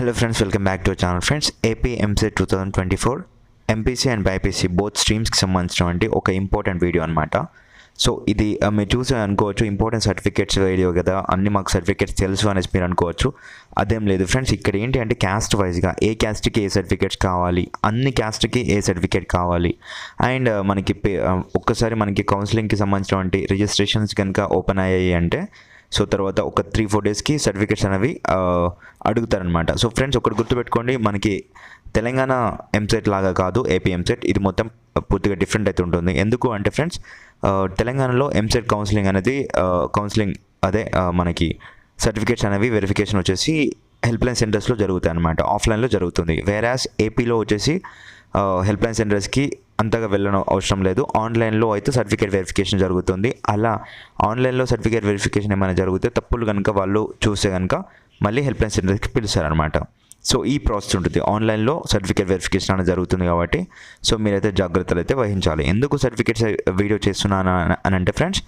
Hello friends, welcome back to our channel friends. AP MCET 2024 MPC and BiPC both స్ట్రీమ్స్కి సంబంధించినటువంటి ఒక important video అనమాట. So ఇది మీరు చూసి అనుకోవచ్చు ఇంపార్టెంట్ సర్టిఫికేట్స్ వీడియో కదా, అన్ని మాకు సర్టిఫికేట్స్ తెలుసు అనేసి మీరు అనుకోవచ్చు. అదేం లేదు ఫ్రెండ్స్, ఇక్కడ ఏంటి అంటే క్యాస్ట్ వైజ్గా ఏ క్యాస్ట్కి ఏ సర్టిఫికేట్స్ కావాలి, అన్ని క్యాస్ట్కి ఏ సర్టిఫికేట్ కావాలి, అండ్ మనకి ఒక్కసారి మనకి కౌన్సిలింగ్కి సంబంధించినటువంటి రిజిస్ట్రేషన్స్ కనుక ఓపెన్ అయ్యాయి అంటే సో తర్వాత ఒక 3-4 డేస్కి సర్టిఫికేట్స్ అనేవి అడుగుతారనమాట. సో ఫ్రెండ్స్ ఒకటి గుర్తుపెట్టుకోండి, మనకి తెలంగాణ ఎంసెట్ లాగా కాదు ఏపీ ఎంసెట్, ఇది మొత్తం పూర్తిగా డిఫరెంట్ అయితే ఉంటుంది. ఎందుకు అంటే ఫ్రెండ్స్, తెలంగాణలో ఎంసెట్ కౌన్సిలింగ్ అనేది మనకి సర్టిఫికేట్స్ అనేవి వెరిఫికేషన్ వచ్చేసి హెల్ప్ లైన్ సెంటర్స్లో జరుగుతాయి అనమాట, ఆఫ్లైన్లో జరుగుతుంది. వేరాస్ ఏపీలో వచ్చేసి హెల్ప్ లైన్ సెంటర్స్కి అంతగా వెళ్ళడం అవసరం లేదు, ఆన్లైన్లో అయితే సర్టిఫికేట్ వెరిఫికేషన్ జరుగుతుంది. అలా ఆన్లైన్లో సర్టిఫికేట్ వెరిఫికేషన్ ఏమైనా జరిగితే తప్పులు కనుక వాళ్ళు చూస్తే కనుక మళ్ళీ హెల్ప్ లైన్ సెంటర్కి పిలుస్తారనమాట. సో ఈ ప్రాసెస్ ఉంటుంది, ఆన్లైన్లో సర్టిఫికేట్ వెరిఫికేషన్ అనేది జరుగుతుంది కాబట్టి సో మీరైతే జాగ్రత్తలు అయితే వహించాలి. ఎందుకు సర్టిఫికేట్స్ వీడియో చేస్తున్నాను అని అంటే ఫ్రెండ్స్,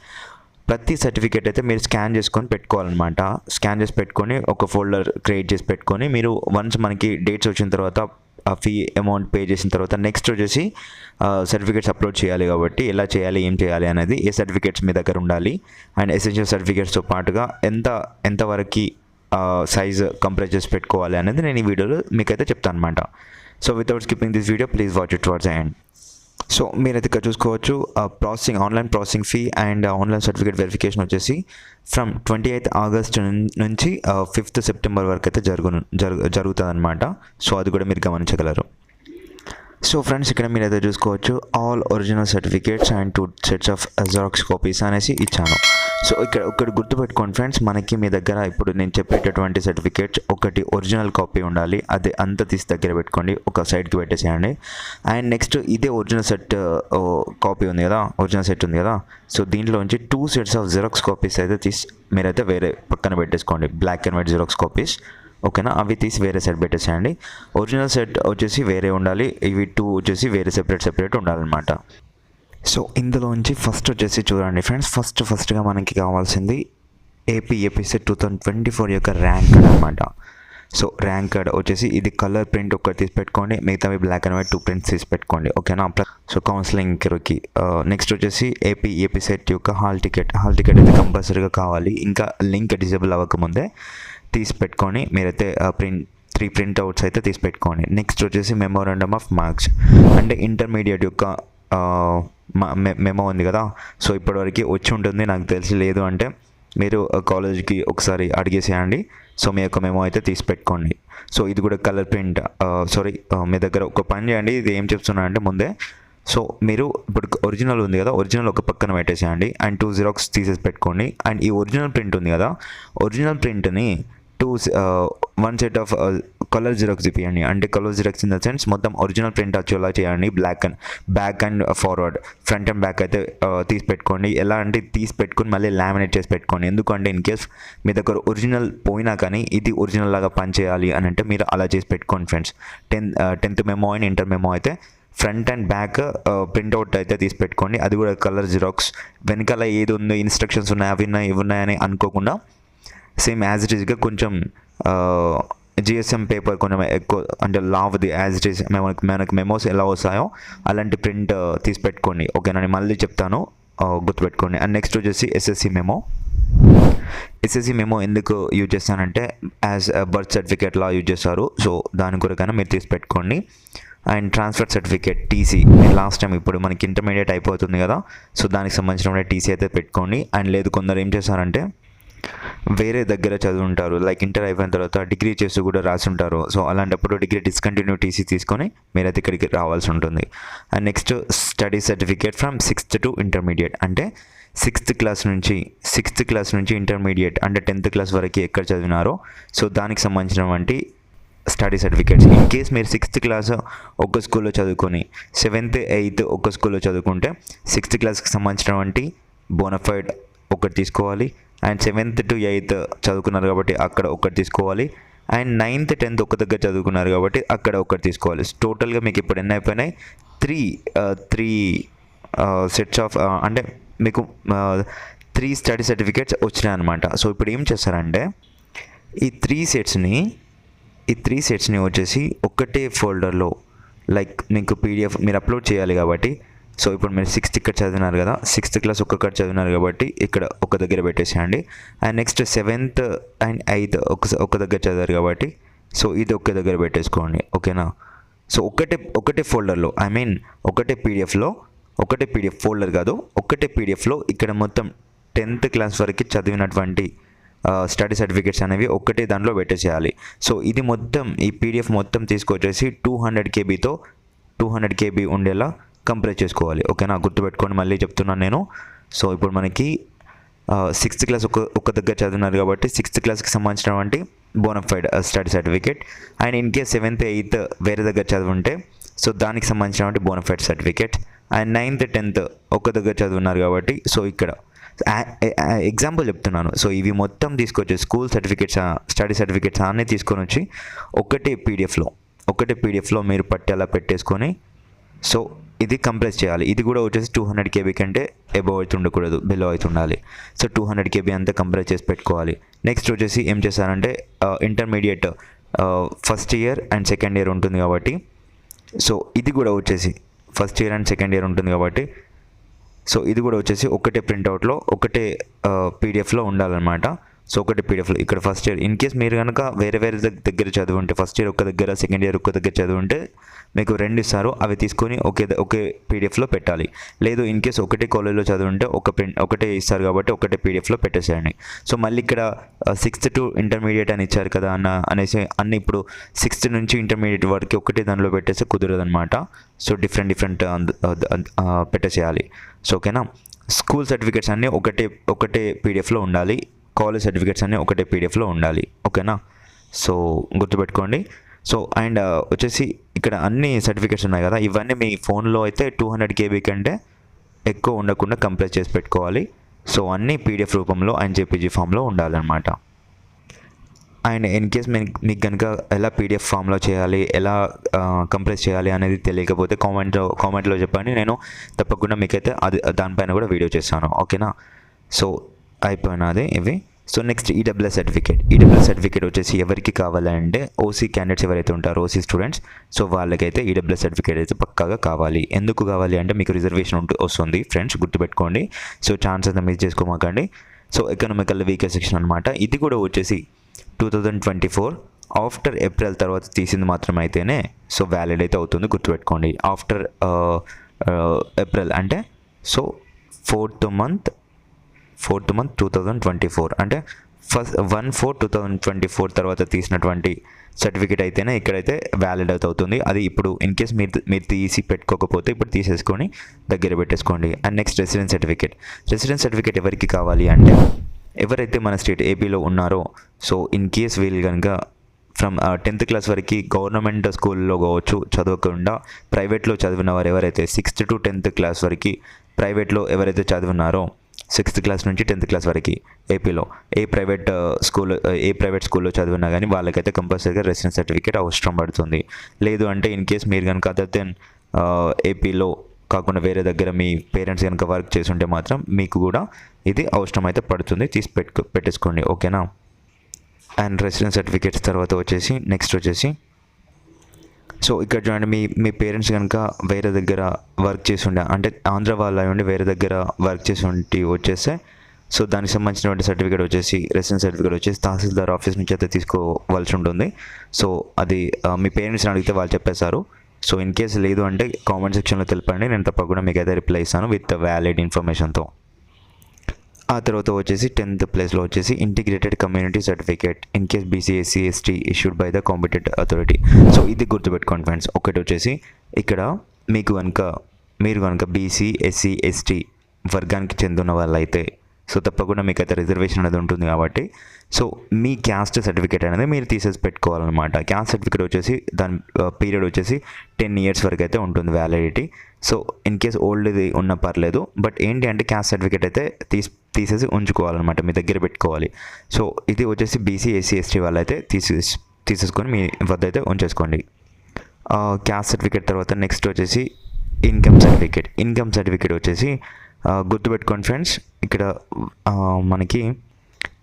ప్రతి సర్టిఫికేట్ అయితే మీరు స్కాన్ చేసుకొని పెట్టుకోవాలన్నమాట. స్కాన్ చేసి పెట్టుకొని ఒక ఫోల్డర్ క్రియేట్ చేసి పెట్టుకొని మీరు వన్స్ మనకి డేట్స్ వచ్చిన తర్వాత ఆ ఫీ అమౌంట్ పే చేసిన తర్వాత నెక్స్ట్ వచ్చేసి సర్టిఫికేట్స్ అప్లోడ్ చేయాలి. కాబట్టి ఎలా చేయాలి, ఏం చేయాలి అనేది, ఏ సర్టిఫికేట్స్ మీ దగ్గర ఉండాలి అండ్ ఎసెన్షియల్ సర్టిఫికేట్స్తో పాటుగా ఎంతవరకు సైజ్ కంపేర్ చేసి పెట్టుకోవాలి అనేది నేను ఈ వీడియోలో మీకైతే చెప్తాను అనమాట. So without skipping this video please watch it towards the end. So మీరైతే ఇక్కడ చూసుకోవచ్చు, online processing fee and online certificate verification వచ్చేసి ఫ్రమ్ 28th ఆగస్ట్ నుంచి 5th సెప్టెంబర్ వరకు అయితే జరుగుతుంది అనమాట. సో అది కూడా మీరు గమనించగలరు. సో ఫ్రెండ్స్ ఇక్కడ మీరైతే చూసుకోవచ్చు, all original certificates and 2 sets of xerox copies అనేసి ఇచ్చాను. సో ఇక్కడ గుర్తుపెట్టుకోండి ఫ్రెండ్స్, మనకి మీ దగ్గర ఇప్పుడు నేను చెప్పేటటువంటి సర్టిఫికేట్స్ ఒకటి ఒరిజినల్ కాపీ ఉండాలి, అదే అంతా తీసి దగ్గర పెట్టుకోండి, ఒక సైడ్కి పెట్టేసేయండి. అండ్ నెక్స్ట్ ఇదే ఒరిజినల్ సెట్ కాపీ ఉంది కదా, ఒరిజినల్ సెట్ ఉంది కదా, సో దీంట్లోంచి 2 sets ఆఫ్ జెరాక్స్ కాపీస్ అయితే తీసి మీరైతే వేరే పక్కన పెట్టేసుకోండి, black and white xerox copies, ఓకేనా. అవి తీసి వేరే సెట్ పెట్టేసేయండి. ఒరిజినల్ సెట్ వచ్చేసి వేరే ఉండాలి, ఇవి 2 వచ్చేసి వేరే సెపరేట్ ఉండాలన్నమాట. సో ఇందులోంచి ఫస్ట్ వచ్చేసి చూడండి ఫ్రెండ్స్, ఫస్ట్గా మనకి కావాల్సింది ఏపీసెట్ 2024 యొక్క ర్యాంక్ కార్డ్ అనమాట. సో ర్యాంక్ కార్డ్ వచ్చేసి ఇది కలర్ ప్రింట్ ఒకటి తీసి పెట్టుకోండి, మిగతావి బ్లాక్ అండ్ వైట్ 2 prints తీసి పెట్టుకోండి, ఓకేనా. సో కౌన్సిలింగ్కి నెక్స్ట్ వచ్చేసి ఏపీసెట్ యొక్క హాల్ టికెట్ అయితే కంపల్సరీగా కావాలి, ఇంకా లింక్ డిజేబుల్ అవ్వకముందే తీసి పెట్టుకొని మీరైతే 3 printouts అయితే తీసి పెట్టుకోండి. నెక్స్ట్ వచ్చేసి మెమోరాండమ్ ఆఫ్ మార్క్స్ అంటే ఇంటర్మీడియట్ యొక్క మెమో ఉంది కదా, సో ఇప్పటివరకు వచ్చి ఉంటుంది నాకు తెలిసి, లేదు అంటే మీరు కాలేజ్కి ఒకసారి అడిగేసేయండి. సో మీ యొక్క మెమో అయితే తీసి పెట్టుకోండి. సో ఇది కూడా కలర్ ప్రింట్, మీ దగ్గర ఒక పని చేయండి, ఇది ఏం చెప్తున్నా అంటే ముందే, సో మీరు ఇప్పుడు ఒరిజినల్ ఉంది కదా, ఒరిజినల్ ఒక పక్కన పెట్టేసేయండి అండ్ 2 xerox తీసేసి పెట్టుకోండి. అండ్ ఈ ఒరిజినల్ ప్రింట్ ఉంది కదా, ఒరిజినల్ ప్రింట్ని 1 set ఆఫ్ కలర్ జిరాక్స్ ఇప్పియండి. అంటే colour xerox in the sense మొత్తం ఒరిజినల్ ప్రింట్ వచ్చేలా చేయండి, back and forward, front and back అయితే తీసి పెట్టుకోండి. ఎలా అంటే తీసి పెట్టుకుని మళ్ళీ లామినేట్ చేసి పెట్టుకోండి. ఎందుకంటే ఇన్ కేస్ మీ దగ్గర ఒరిజినల్ పోయినా కానీ ఇది ఒరిజినల్ లాగా పనిచేయాలి అని అంటే మీరు అలా చేసి పెట్టుకోండి friends. 10th memo and inter memo అయితే ఫ్రంట్ అండ్ బ్యాక్ ప్రింట్అవుట్ అయితే తీసి పెట్టుకోండి, అది కూడా కలర్ జిరాక్స్. వెనకాల ఏది ఉందో ఇన్స్ట్రక్షన్స్ ఉన్నాయి, అవి ఉన్నాయి ఇవి ఉన్నాయని అనుకోకుండా సేమ్ యాజ్ ఇట్ ఈస్గా కొంచెం జిఎస్ఎం పేపర్ కొంచెం ఎక్కువ అంటే లావుది యాజ్ ఇట్ ఈస్ మనకి మెమోస్ ఎలా వస్తాయో అలాంటి ప్రింట్ తీసి పెట్టుకోండి, ఓకేనా. నేను మళ్ళీ చెప్తాను, గుర్తుపెట్టుకోండి. అండ్ నెక్స్ట్ వచ్చేసి ఎస్ఎస్సి మెమో ఎందుకు యూజ్ చేస్తానంటే యాజ్ బర్త్ సర్టిఫికేట్లా యూజ్ చేస్తారు, సో దాని కొరకైనా మీరు తీసి పెట్టుకోండి. And transfer certificate TC, last time ఇప్పుడు మనకి ఇంటర్మీడియట్ అయిపోతుంది కదా, సో దానికి సంబంధించిన టీసీ అయితే పెట్టుకోండి. అండ్ లేదు కొందరు ఏం చేస్తారంటే వేరే దగ్గర చదువుంటారు, లైక్ ఇంటర్ అయిపోయిన తర్వాత డిగ్రీ చేస్తూ కూడా రాసి ఉంటారు, సో అలాంటప్పుడు డిగ్రీ డిస్కంటిన్యూ టీసీ తీసుకొని మీరైతే ఇక్కడికి రావాల్సి ఉంటుంది. And next study certificate from 6th to intermediate, అంటే 6th క్లాస్ నుంచి ఇంటర్మీడియట్ అంటే 10th క్లాస్ వరకు ఎక్కడ చదివినారో సో దానికి సంబంధించినటువంటి స్టడీ సర్టిఫికేట్స్. ఇన్ కేస్ మీరు 6th క్లాస్ ఒక స్కూల్లో చదువుకొని 7th 8th ఒక స్కూల్లో చదువుకుంటే 6th క్లాస్కి సంబంధించినటువంటి బోనఫైడ్ ఒకటి తీసుకోవాలి. అండ్ 7th to 8th చదువుకున్నారు కాబట్టి అక్కడ ఒకటి తీసుకోవాలి. అండ్ 9th 10th ఒక దగ్గర చదువుకున్నారు కాబట్టి అక్కడ ఒకటి తీసుకోవాలి. టోటల్గా మీకు ఇప్పుడు ఎన్ని అయిపోయినాయి, 3 sets ఆఫ్ అంటే మీకు 3 స్టడీ సర్టిఫికేట్స్ వచ్చినాయి అనమాట. సో ఇప్పుడు ఏం చేస్తారంటే ఈ 3 setsని ఈ 3 సెట్స్ని వచ్చేసి ఒక్కటే ఫోల్డర్లో లైక్ మీకు పీడిఎఫ్ మీరు అప్లోడ్ చేయాలి కాబట్టి, సో ఇప్పుడు మీరు 6th ఇక్కడ చదివినారు కదా, 6th క్లాస్ ఒక్కొక్క చదివినారు కాబట్టి ఇక్కడ ఒక దగ్గర పెట్టేసేయండి. And next 7th and 8th ఒక దగ్గర చదివారు కాబట్టి సో ఇది ఒక్క దగ్గర పెట్టేసుకోండి. ఓకేనా? సో ఒకటే ఫోల్డర్లో, ఐ మీన్ ఒకటే పీడిఎఫ్ ఫోల్డర్ కాదు, ఒకటే పీడిఎఫ్లో ఇక్కడ మొత్తం 10th క్లాస్ వరకు చదివినటువంటి స్టడీ సర్టిఫికేట్స్ అనేవి ఒక్కటే దాంట్లో పెట్టేసేయాలి. సో ఇది మొత్తం ఈ పీడిఎఫ్ మొత్తం తీసుకొచ్చేసి 200 KB ఉండేలా కంప్రెస్ చేసుకోవాలి. ఓకేనా? గుర్తుపెట్టుకోండి, మళ్ళీ చెప్తున్నాను నేను. సో ఇప్పుడు మనకి 6th క్లాస్ ఒక దగ్గర చదివినారు కాబట్టి 6th క్లాస్కి సంబంధించినటువంటి bonafide study certificate, and in case 7th 8th వేరే దగ్గర చదివింటే సో దానికి సంబంధించినటువంటి bona fide certificate, and 9th 10th ఒక దగ్గర చదివినారు కాబట్టి సో ఇక్కడ ఎగ్జాంపుల్ చెప్తున్నాను. సో ఇవి మొత్తం తీసుకొచ్చి స్కూల్ సర్టిఫికేట్స్ స్టడీ సర్టిఫికేట్స్ అన్నీ తీసుకొని వచ్చి ఒకటే పీడిఎఫ్లో మీరు పట్టేలా పెట్టేసుకొని సో ఇది కంప్రెస్ చేయాలి. ఇది కూడా వచ్చేసి 200 KB కంటే అబోవ్ అయితే ఉండకూడదు, బిలో అయితే ఉండాలి. సో 200 KB అంతా కంప్రెస్ చేసి పెట్టుకోవాలి. నెక్స్ట్ వచ్చేసి ఏం చేశారంటే intermediate first year and second year ఉంటుంది కాబట్టి సో ఇది కూడా వచ్చేసి first year and second year ఉంటుంది కాబట్టి సో ఇది కూడా వచ్చేసి ఒకటే ప్రింట్అవుట్లో ఒకటే పీడిఎఫ్లో ఉండాలన్నమాట. సో ఒకటి పీడిఎఫ్లో ఇక్కడ ఫస్ట్ ఇయర్ ఇన్ కేస్ మీరు కనుక వేరే దగ్గర చదివింటే ఫస్ట్ ఇయర్ ఒక దగ్గర సెకండ్ ఇయర్ ఒక దగ్గర చదివింటే మీకు 2 ఇస్తారు, అవి తీసుకొని ఒకే పీడిఎఫ్లో పెట్టాలి. లేదు ఇన్ కేస్ ఒకటే కాలేజ్లో చదివింటే ఒకటే ఇస్తారు కాబట్టి ఒకటే పీడిఎఫ్లో పెట్టేసేయండి. సో మళ్ళీ ఇక్కడ 6th to ఇంటర్మీడియట్ అని ఇచ్చారు కదా అనేసి అన్ని ఇప్పుడు 6th నుంచి ఇంటర్మీడియట్ వరకు ఒకటే దానిలో పెట్టేస్తే కుదరదనమాట. సో డిఫరెంట్ పెట్టేసేయాలి. సో ఓకేనా? స్కూల్ సర్టిఫికేట్స్ అన్నీ ఒకటే పీడిఎఫ్లో ఉండాలి, కాలేజ్ సర్టిఫికేట్స్ అన్నీ ఒకటే పీడిఎఫ్లో ఉండాలి. ఓకేనా? సో గుర్తుపెట్టుకోండి. సో అండ్ వచ్చేసి ఇక్కడ అన్ని సర్టిఫికేట్స్ ఉన్నాయి కదా, ఇవన్నీ మీ ఫోన్లో అయితే 200 KB కంటే ఎక్కువ ఉండకుండా కంప్రెస్ చేసి పెట్టుకోవాలి. సో అన్నీ పీడిఎఫ్ రూపంలో అండ్ జేపీజీ ఫామ్లో ఉండాలన్నమాట. అండ్ ఇన్ కేస్ మీకు కనుక ఎలా పీడిఎఫ్ ఫామ్లో చేయాలి, ఎలా కంప్రెస్ చేయాలి అనేది తెలియకపోతే కామెంట్లో చెప్పండి, నేను తప్పకుండా మీకైతే దానిపైన కూడా వీడియో చేస్తాను. ఓకేనా? సో అయిపోయినది ఇవి. సో నెక్స్ట్ ఈడబ్ల్యూఎస్ సర్టిఫికేట్ వచ్చేసి ఎవరికి కావాలంటే ఓసీ క్యాండిడేట్స్ ఎవరైతే ఉంటారో ఓసీ స్టూడెంట్స్, సో వాళ్ళకైతే ఈడబ్ల్యూఎస్ సర్టిఫికేట్ అయితే పక్కాగా కావాలి. ఎందుకు కావాలి అంటే మీకు రిజర్వేషన్ వస్తుంది ఫ్రెండ్స్, గుర్తుపెట్టుకోండి. సో ఛాన్స్ అయితే మిస్ చేసుకోమాకండి. సో ఎకనామికల్ వీకర్ సెక్షన్ అనమాట. ఇది కూడా వచ్చేసి 2024 ఆఫ్టర్ ఏప్రిల్ తర్వాత తీసింది మాత్రం అయితేనే సో వ్యాలిడ్ అయితే అవుతుంది, గుర్తుపెట్టుకోండి. ఆఫ్టర్ ఏప్రిల్ అంటే సో ఫోర్త్ మంత్ 2024 అంటే 1/4/2024 తర్వాత తీసినటువంటి సర్టిఫికేట్ అయితేనే ఇక్కడైతే వ్యాలిడ్ అవుతుంది. అది ఇప్పుడు ఇన్ కేస్ మీరు తీసి పెట్టుకోకపోతే ఇప్పుడు తీసేసుకొని దగ్గర పెట్టేసుకోండి. అండ్ నెక్స్ట్ రెసిడెన్స్ సర్టిఫికేట్ ఎవరికి కావాలి అంటే ఎవరైతే మన స్టేట్ ఏపీలో ఉన్నారో సో ఇన్ కేస్ వీళ్ళు కనుక ఫ్రమ్ 10th క్లాస్ వరకు గవర్నమెంట్ స్కూల్లో కావచ్చు చదవకుండా ప్రైవేట్లో చదివిన వారు ఎవరైతే 6th to 10th క్లాస్ వరకు ప్రైవేట్లో ఎవరైతే చదివినారో 6th క్లాస్ నుంచి 10th క్లాస్ వరకు ఏపీలో ఏ ప్రైవేట్ స్కూల్లో చదివినా కానీ వాళ్ళకైతే కంపల్సరీగా రెసిడెన్స్ సర్టిఫికేట్ అవసరం పడుతుంది. లేదు అంటే ఇన్ కేస్ మీరు కనుక అదర్ దెన్ ఏపీలో కాకుండా వేరే దగ్గర మీ పేరెంట్స్ కనుక వర్క్ చేసి ఉంటే మాత్రం మీకు కూడా ఇది అవసరం అయితే పడుతుంది, తీసి పెట్టేసుకోండి. ఓకేనా? అండ్ రెసిడెన్స్ సర్టిఫికేట్స్ తర్వాత వచ్చేసి నెక్స్ట్ వచ్చేసి సో ఇక్కడ చూడండి, మీ పేరెంట్స్ కనుక వేరే దగ్గర వర్క్ చేసి ఉండే అంటే ఆంధ్ర వాళ్ళు అయి ఉండి వేరే దగ్గర వర్క్ చేసి ఉండి వచ్చేస్తే సో దానికి సంబంధించినటువంటి సర్టిఫికేట్ వచ్చేసి రెసిడెన్స్ సర్టిఫికేట్ వచ్చేసి తహసీల్దార్ ఆఫీస్ నుంచి అయితే తీసుకోవాల్సి ఉంటుంది. సో అది మీ పేరెంట్స్ని అడిగితే వాళ్ళు చెప్పేశారు. సో ఇన్ కేసు లేదు అంటే కామెంట్ సెక్షన్లో తెలపండి, నేను తప్పకుండా మీకు అయితే రిప్లై ఇస్తాను విత్ వ్యాలిడ్ ఇన్ఫర్మేషన్తో. ఆ తర్వాత వచ్చేసి 10th ప్లేస్లో వచ్చేసి integrated community certificate in case BC SC ST issued by the competent authority. So ఇది గుర్తుపెట్టుకోండి ఫ్రెండ్స్. ఒకటి వచ్చేసి ఇక్కడ మీరు కనుక బీసీ ఎస్సీ ఎస్టీ వర్గానికి చెందిన వాళ్ళైతే సో తప్పకుండా మీకు అయితే రిజర్వేషన్ అనేది ఉంటుంది కాబట్టి సో మీ క్యాస్ట్ సర్టిఫికేట్ అనేది మీరు తీసేసి పెట్టుకోవాలన్నమాట. క్యాస్ట్ సర్టిఫికేట్ వచ్చేసి దాని పీరియడ్ వచ్చేసి 10 years వరకు అయితే ఉంటుంది వ్యాలిడిటీ. సో ఇన్ కేస్ ఓల్డ్ది ఉన్న పర్లేదు, బట్ ఏంటి అంటే క్యాస్ట్ సర్టిఫికేట్ అయితే తీసేసి ఉంచుకోవాలన్నమాట, మీ దగ్గర పెట్టుకోవాలి. సో ఇది వచ్చేసి బీసీ ఎస్సీ ఎస్టీ వాళ్ళైతే తీసేసుకొని మీ వద్ద అయితే ఉంచేసుకోండి. క్యాస్ట్ సర్టిఫికేట్ తర్వాత నెక్స్ట్ వచ్చేసి ఇన్కమ్ సర్టిఫికేట్ వచ్చేసి గుర్తుపెట్టుకోండి ఫ్రెండ్స్. ఇక్కడ మనకి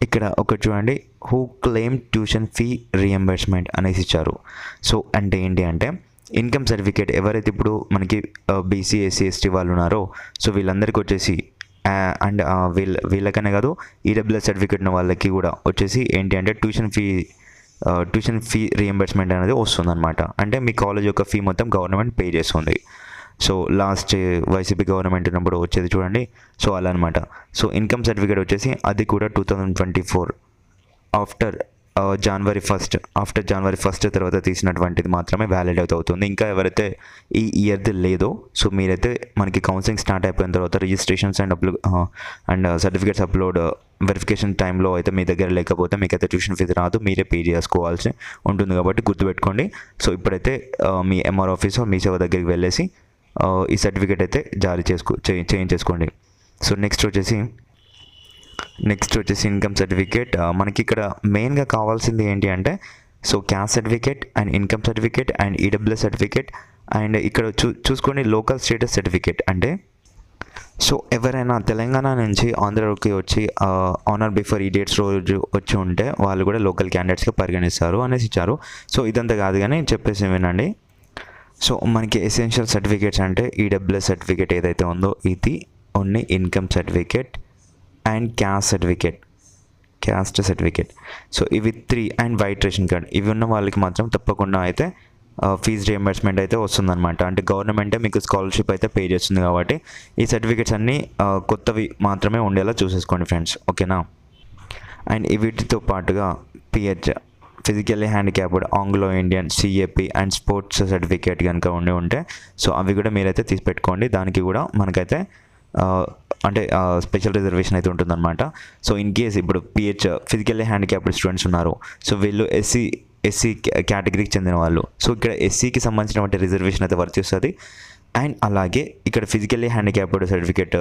ఇక్కడ ఒకటి చూడండి, who claim tuition fee reimbursement అనేసి ఇచ్చారు. సో అంటే ఏంటి అంటే ఇన్కమ్ సర్టిఫికేట్ ఎవరైతే ఇప్పుడు మనకి బీసీ ఎస్సీ ఎస్టీ వాళ్ళు ఉన్నారో సో వీళ్ళందరికీ వచ్చేసి అండ్ వీళ్ళకనే కాదు ఈడబ్ల్యూఎస్ సర్టిఫికేట్ ఉన్న వాళ్ళకి కూడా వచ్చేసి ఏంటి అంటే ట్యూషన్ ఫీ రియంబర్స్మెంట్ అనేది వస్తుందన్నమాట. అంటే మీ కాలేజ్ యొక్క ఫీ మొత్తం గవర్నమెంట్ పే చేస్తుంది. సో లాస్ట్ వైసీపీ గవర్నమెంట్ ఉన్నప్పుడు వచ్చేది చూడండి, సో అలా అనమాట. సో ఇన్కమ్ సర్టిఫికేట్ వచ్చేసి అది కూడా 2024 ఆఫ్టర్ జనవరి 1 తర్వాత తీసినటువంటిది మాత్రమే వ్యాలిడ్ అవుతుంది. ఇంకా ఎవరైతే ఈ ఇయర్ది లేదో సో మీరైతే మనకి కౌన్సిలింగ్ స్టార్ట్ అయిపోయిన తర్వాత registrations and certificates upload verification టైంలో అయితే మీ దగ్గర లేకపోతే మీకైతే ట్యూషన్ ఫీజు రాదు, మీరే పే చేసుకోవాల్సి ఉంటుంది. కాబట్టి గుర్తుపెట్టుకోండి. సో ఇప్పుడైతే మీ ఎంఆర్ ఆఫీస్ మీ సేవ దగ్గరికి వెళ్ళేసి ఈ సర్టిఫికేట్ అయితే చేయించేసుకోండి. సో నెక్స్ట్ వచ్చేసి ఇన్కమ్ సర్టిఫికేట్. మనకి ఇక్కడ మెయిన్గా కావాల్సింది ఏంటి అంటే so caste certificate and income certificate and EWS certificate and ఇక్కడ చూసుకోండి లోకల్ స్టేటస్ సర్టిఫికేట్. అంటే సో ఎవరైనా తెలంగాణ నుంచి ఆంధ్రాకి వచ్చి ఆనర్ బిఫోర్ ఈ డేట్స్ రోజు వచ్చి ఉంటే వాళ్ళు కూడా లోకల్ క్యాండిడేట్స్గా పరిగణిస్తారు అనేసి ఇచ్చారు. సో ఇదంతా కాదు కానీ చెప్పేసి వినండి. సో మనకి ఎసెన్షియల్ సర్టిఫికేట్స్ అంటే ఈడబ్ల్యూఎస్ సర్టిఫికేట్ ఏదైతే ఉందో ఇది only income certificate and caste certificate. So ఇవి 3 అండ్ వైట్ రేషన్ కార్డ్ ఇవి ఉన్న వాళ్ళకి మాత్రం తప్పకుండా అయితే ఫీజ్ రియంబర్స్మెంట్ అయితే వస్తుందన్నమాట. అంటే గవర్నమెంటే మీకు స్కాలర్షిప్ అయితే పే చేస్తుంది కాబట్టి ఈ సర్టిఫికేట్స్ అన్నీ కొత్తవి మాత్రమే ఉండేలా చూసేసుకోండి ఫ్రెండ్స్, ఓకేనా. అండ్ వీటితో పాటుగా pH physically handicapped Anglo Indian CAP and sports certificate కనుక ఉంటే సో అవి కూడా మీరైతే తీసి పెట్టుకోండి. దానికి కూడా మనకైతే అంటే స్పెషల్ రిజర్వేషన్ అయితే ఉంటుందన్నమాట. సో ఇన్ కేస్ ఇప్పుడు పిహెచ్ ఫిజికల్లీ హ్యాండిక్యాప్డ్ స్టూడెంట్స్ ఉన్నారు, సో వీళ్ళు ఎస్సీ కేటగిరీకి చెందిన వాళ్ళు. సో ఇక్కడ ఎస్సీకి సంబంధించినటువంటి రిజర్వేషన్ అయితే వర్తిస్తుంది. అండ్ అలాగే ఇక్కడ ఫిజికల్లీ హ్యాండిక్యాప్డ్ సర్టిఫికేట్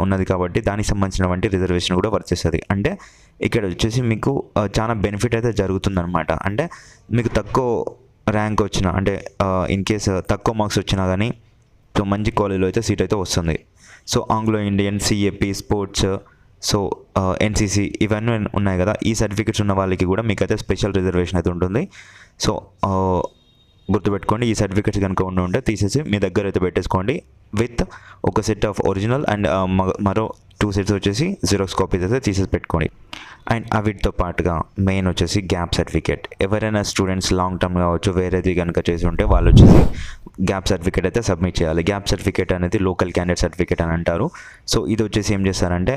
ఉన్నది కాబట్టి దానికి సంబంధించినటువంటి రిజర్వేషన్ కూడా వర్తిస్తుంది. అంటే ఇక్కడ వచ్చేసి మీకు చాలా బెనిఫిట్ అయితే జరుగుతుందన్నమాట. అంటే మీకు తక్కువ ర్యాంక్ వచ్చినా అంటే ఇన్ కేస్ తక్కువ మార్క్స్ వచ్చినా కానీ సో మంచి కాలేజీలో అయితే సీట్ అయితే వస్తుంది. So Anglo Indian CAP sports so NCC ఇవన్నీ ఉన్నాయి కదా, ఈ సర్టిఫికేట్స్ ఉన్న వాళ్ళకి కూడా మీకు అయితే స్పెషల్ రిజర్వేషన్ అయితే ఉంటుంది. సో గుర్తుపెట్టుకోండి, ఈ సర్టిఫికేట్స్ కనుక ఉంటే తీసేసి మీ దగ్గర అయితే పెట్టేసుకోండి విత్ ఒక సెట్ ఆఫ్ ఒరిజినల్ అండ్ మరో 2 సెట్స్ వచ్చేసి జిరాక్స్ కాపీస్ అయితే తీసేసి పెట్టుకోండి. అండ్ వీటితో పాటుగా మెయిన్ వచ్చేసి గ్యాప్ సర్టిఫికేట్. ఎవరైనా స్టూడెంట్స్ లాంగ్ టర్మ్ కావచ్చు వేరేది కనుక చేసి ఉంటే వాళ్ళు వచ్చేసి గ్యాప్ సర్టిఫికేట్ అయితే సబ్మిట్ చేయాలి. గ్యాప్ సర్టిఫికేట్ అనేది లోకల్ క్యాండిడేట్ సర్టిఫికేట్ అని అంటారు. సో ఇది వచ్చేసి ఏం చేస్తారంటే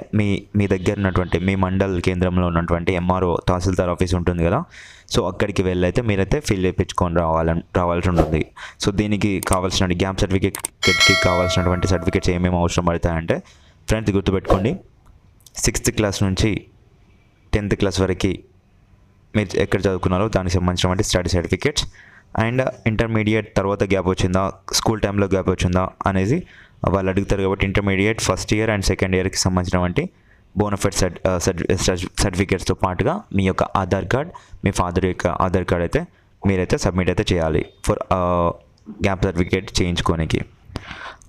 మీ దగ్గర ఉన్నటువంటి మీ మండల్ కేంద్రంలో ఉన్నటువంటి ఎంఆర్ఓ తహసీల్దార్ ఆఫీస్ ఉంటుంది కదా, సో అక్కడికి వెళ్ళైతే మీరైతే ఫిల్ చేయించుకొని రావాల్సి ఉంటుంది. సో దీనికి కావాల్సిన గ్యాప్ సర్టిఫికేట్కి కావాల్సినటువంటి సర్టిఫికేట్స్ ఏమేమి అవసరం పడతాయంటే ఫ్రెండ్స్ గుర్తుపెట్టుకోండి, 6th క్లాస్ నుంచి 10th క్లాస్ వరకు మీరు ఎక్కడ చదువుకున్నారో దానికి సంబంధించినటువంటి స్టడీ సర్టిఫికేట్స్ అండ్ ఇంటర్మీడియట్ తర్వాత గ్యాప్ వచ్చిందా, స్కూల్ టైంలో గ్యాప్ వచ్చిందా అనేది వాళ్ళు అడుగుతారు. కాబట్టి intermediate first year and second ఇయర్కి సంబంధించినటువంటి బోనఫైడ్ సర్టిఫికేట్స్తో పాటుగా మీ యొక్క ఆధార్ కార్డ్, మీ ఫాదర్ యొక్క ఆధార్ కార్డ్ అయితే మీరైతే సబ్మిట్ అయితే చేయాలి ఫర్ గ్యాప్ సర్టిఫికేట్ చేయించుకోనికి.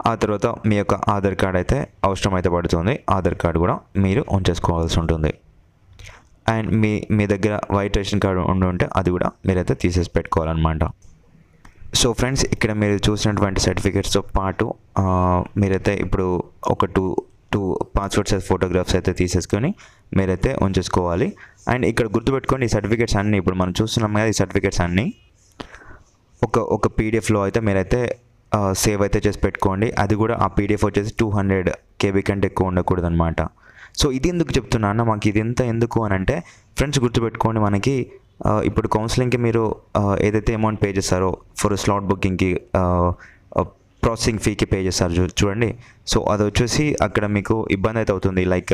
ఆ తర్వాత మీ యొక్క ఆధార్ కార్డ్ అయితే అవసరం అయితే పడుతుంది. ఆధార్ కార్డ్ కూడా మీరు ఉంచేసుకోవాల్సి ఉంటుంది. అండ్ మీ దగ్గర వైట్ రేషన్ కార్డు ఉంటే అది కూడా మీరైతే తీసేసి పెట్టుకోవాలన్నమాట. సో ఫ్రెండ్స్ ఇక్కడ మీరు చూసినటువంటి సర్టిఫికేట్స్తో పాటు మీరైతే ఇప్పుడు ఒక టూ పాస్పోర్ట్ సైజ్ ఫోటోగ్రాఫ్స్ అయితే తీసేసుకొని మీరైతే ఉంచేసుకోవాలి. అండ్ ఇక్కడ గుర్తుపెట్టుకోండి, ఈ సర్టిఫికేట్స్ అన్నీ ఇప్పుడు మనం చూస్తున్నాం కదా, ఈ సర్టిఫికేట్స్ అన్నీ ఒక పీడిఎఫ్లో అయితే మీరైతే సేవ్ అయితే చేసి పెట్టుకోండి. అది కూడా ఆ పీడిఎఫ్ వచ్చేసి 200 KB కంటే ఎక్కువ ఉండకూడదు అనమాట. సో ఇది ఎందుకు చెప్తున్నా అన్న, మాకు ఇది ఎంత ఎందుకు అని అంటే ఫ్రెండ్స్ గుర్తుపెట్టుకోండి, మనకి ఇప్పుడు కౌన్సిలింగ్కి మీరు ఏదైతే అమౌంట్ పే చేస్తారో ఫర్ స్లాట్ బుకింగ్కి ప్రాసెసింగ్ ఫీకి పే చేస్తారు చూడండి. సో అది వచ్చేసి అక్కడ మీకు ఇబ్బంది అయితే అవుతుంది. లైక్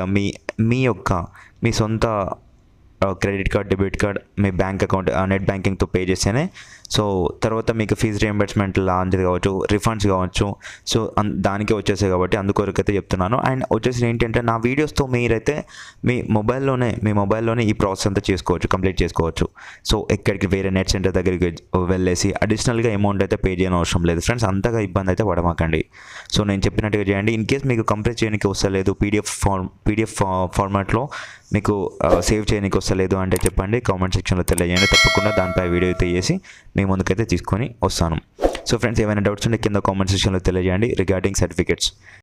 మీ సొంత క్రెడిట్ కార్డ్, డెబిట్ కార్డ్, మీ బ్యాంక్ అకౌంట్ నెట్ బ్యాంకింగ్తో పే చేస్తేనే సో తర్వాత మీకు ఫీజు రియంబర్స్మెంట్ లాంటిది కావచ్చు, రిఫండ్స్ కావచ్చు. సో దానికే వచ్చేసాయి కాబట్టి అందుకొరకు అయితే చెప్తున్నాను. అండ్ వచ్చేసి ఏంటంటే నా వీడియోస్తో మీరైతే మీ మొబైల్లోనే ఈ ప్రాసెస్ అంతా కంప్లీట్ చేసుకోవచ్చు. సో ఎక్కడికి వేరే నెట్ సెంటర్ దగ్గరికి వెళ్ళేసి అడిషనల్గా అమౌంట్ అయితే పే చేయని అవసరం లేదు ఫ్రెండ్స్. అంతగా ఇబ్బంది అయితే పడమాకండి. సో నేను చెప్పినట్టుగా చేయండి. ఇన్ కేస్ మీకు కంప్రెస్ చేయడానికి వస్తలేదు, పీడిఎఫ్ ఫార్మాట్లో మీకు సేవ్ చేయడానికి వస్తలేదు అంటే చెప్పండి, కామెంట్ సెక్షన్లో తెలియజేయండి. తప్పకుండా దానిపై వీడియో అయితే చేసి మీ ముందుకైతే తీసుకొని వస్తాను. సో ఫ్రెండ్స్, ఏమైనా డౌట్స్ ఉంటే కింద కామెంట్ సెక్షన్లో తెలియజేయండి రిగార్డింగ్ సర్టిఫికేట్స్.